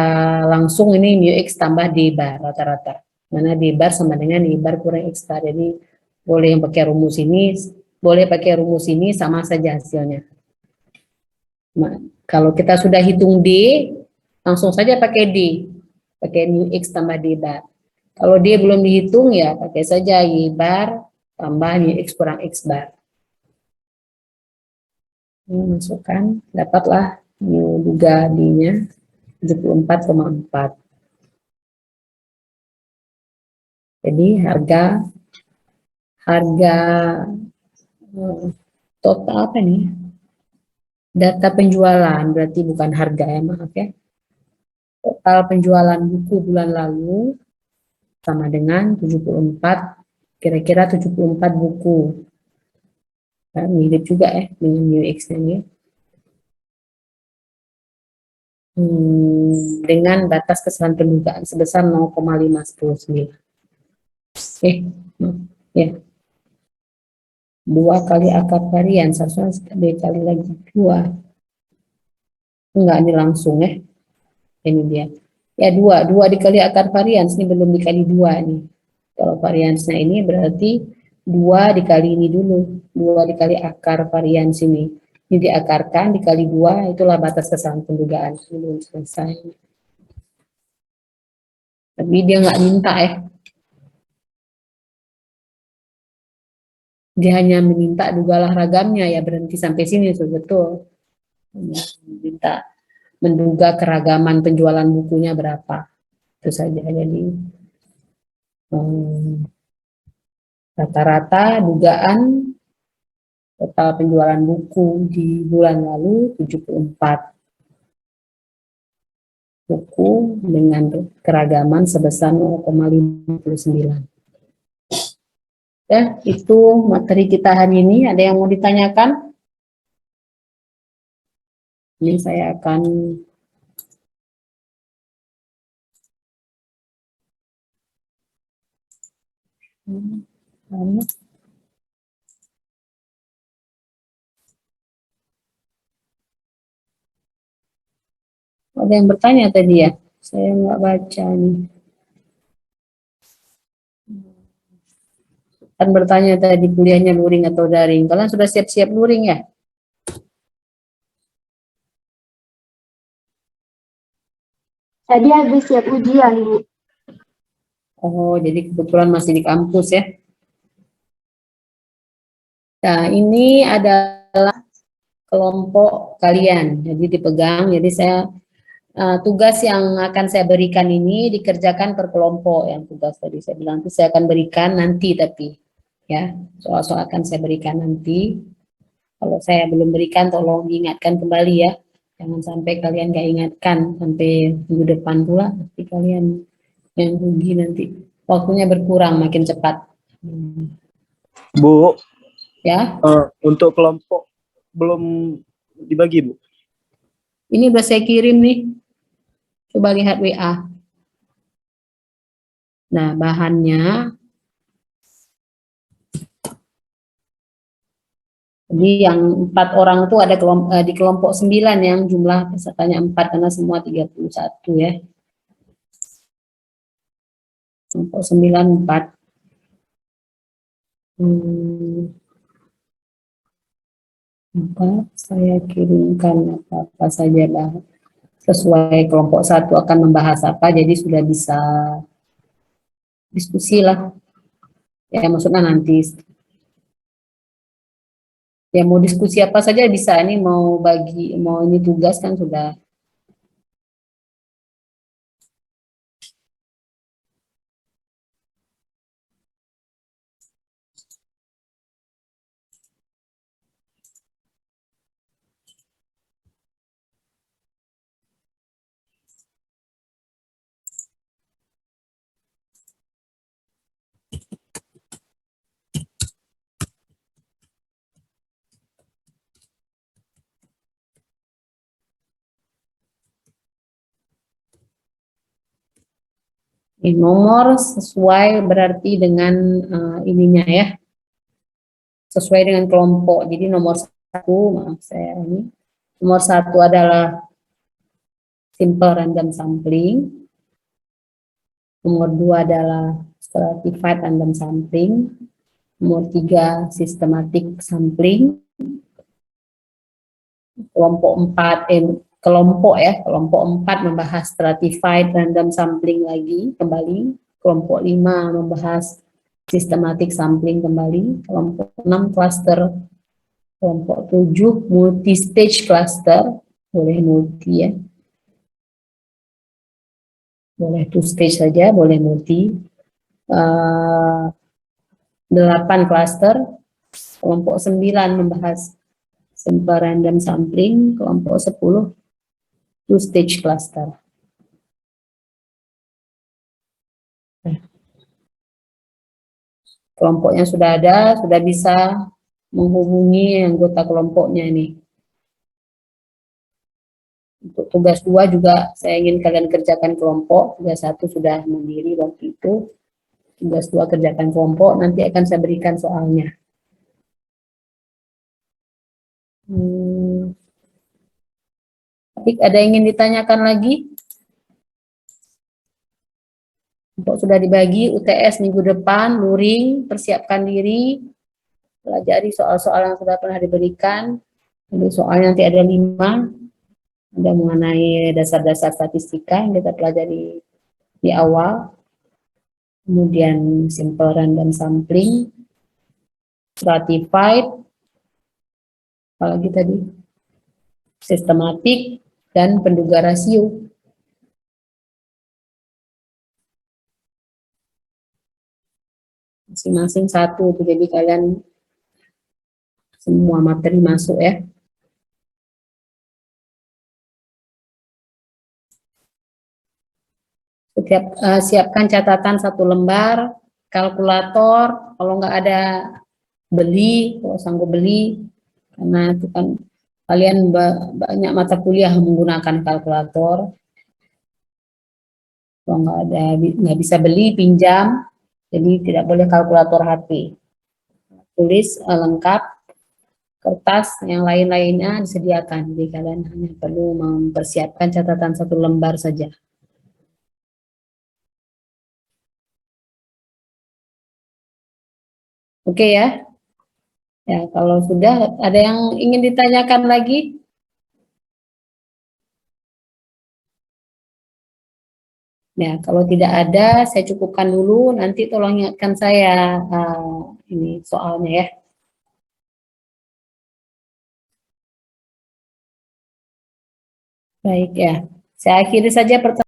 langsung ini mu X tambah D bar rata-rata. Mana D bar sama dengan Y bar kurang X bar. Jadi boleh yang pakai rumus ini, boleh pakai rumus ini sama saja hasilnya. Nah, kalau kita sudah hitung D, langsung saja pakai D. Pakai mu X tambah D bar. Kalau D belum dihitung ya pakai saja Y bar tambah mu X kurang X bar. Masukkan, dapatlah mu duga D-nya 74,4. Jadi harga total apa nih? Data penjualan, berarti bukan harga ya, maaf ya. Total penjualan buku bulan lalu sama dengan 74, kira-kira 74 buku. Nah, mirip juga ya dengan UX-nya nih. Dengan batas kesalahan pendugaan sebesar 0,519. Ya. 2 kali akar varian, seharusnya dikali lagi 2. Enggak, ini langsung ya. Ini dia. Ya 2 dikali akar varians, ini belum dikali 2 nih. Kalau variansnya ini berarti 2 dikali ini dulu. 2 dikali akar varians ini. Ini diakarkan dikali 2, itulah batas kesalahan pendugaan. Belum selesai. Tapi dia nggak minta ya. Dia hanya meminta dugalah ragamnya, ya berhenti sampai sini, betul. Minta menduga keragaman penjualan bukunya berapa. Itu saja. Jadi rata-rata dugaan total penjualan buku di bulan lalu 74 buku dengan keragaman sebesar 0,59. Ya, itu materi kita hari ini. Ada yang mau ditanyakan? Ini saya akan ada yang bertanya tadi ya? Saya nggak baca nih. Kan bertanya tadi kuliahnya luring atau daring. Kalian sudah siap-siap luring ya? Tadi habis siap ujian, Bu. Oh, jadi kebetulan masih di kampus ya? Nah, ini adalah kelompok kalian. Jadi dipegang, jadi saya tugas yang akan saya berikan ini dikerjakan per kelompok. Yang tugas tadi saya bilang itu saya akan berikan nanti, tapi ya soal-soal akan saya berikan nanti. Kalau saya belum berikan tolong diingatkan kembali ya, jangan sampai kalian gak ingatkan sampai minggu depan pula, nanti kalian yang rugi nanti, waktunya berkurang makin cepat. Bu, Ya, untuk kelompok belum dibagi, Bu. ini udah saya kirim nih, coba lihat WA. Nah, bahannya, jadi yang 4 orang itu ada di kelompok 9 yang jumlah pesertanya 4 karena semua 31 ya. Kelompok 9 4. Saya kirimkan apa saja lah. Sesuai kelompok 1 akan membahas apa, jadi sudah bisa diskusi lah. Ya maksudnya nanti ya mau diskusi apa saja bisa, ini mau bagi, mau ini tugas kan sudah. Ini nomor sesuai berarti dengan ininya ya, sesuai dengan kelompok. Jadi nomor satu, maaf saya ini, nomor satu adalah simple random sampling, nomor dua adalah stratified random sampling, nomor tiga systematic sampling, kelompok ya, kelompok 4 membahas stratified random sampling lagi kembali, kelompok 5 membahas systematic sampling kembali, kelompok 6 cluster, kelompok 7 multi stage cluster, boleh multi ya, boleh two stage saja, boleh multi. 8 cluster, kelompok 9 membahas simple random sampling, kelompok 10 two stage cluster. Kelompoknya sudah ada, sudah bisa menghubungi anggota kelompoknya ini. Untuk tugas 2 juga saya ingin kalian kerjakan kelompok, tugas 1 sudah mandiri waktu itu, tugas 2 kerjakan kelompok, nanti akan saya berikan soalnya. Tapi ada yang ingin ditanyakan lagi? Kelompok sudah dibagi, UTS minggu depan, luring, persiapkan diri, pelajari soal-soal yang sudah pernah diberikan. Jadi soalnya nanti ada 5, ada mengenai dasar-dasar statistika yang kita pelajari di awal, kemudian simple random sampling, stratified, apalagi tadi, sistematik, dan penduga rasio. Masing-masing satu, jadi kalian semua materi masuk ya. Siapkan catatan 1 lembar, kalkulator, kalau nggak ada beli, kalau sanggup beli, karena itu kan kalian banyak mata kuliah menggunakan kalkulator. Kalau nggak bisa beli, pinjam, jadi tidak boleh kalkulator HP. Tulis lengkap, kertas yang lain-lainnya disediakan, jadi kalian hanya perlu mempersiapkan catatan 1 lembar saja. Oke ya. Ya, kalau sudah ada yang ingin ditanyakan lagi? Ya, kalau tidak ada, saya cukupkan dulu. Nanti tolong ingatkan saya ini soalnya ya. Baik ya. Saya akhiri saja pertemuan.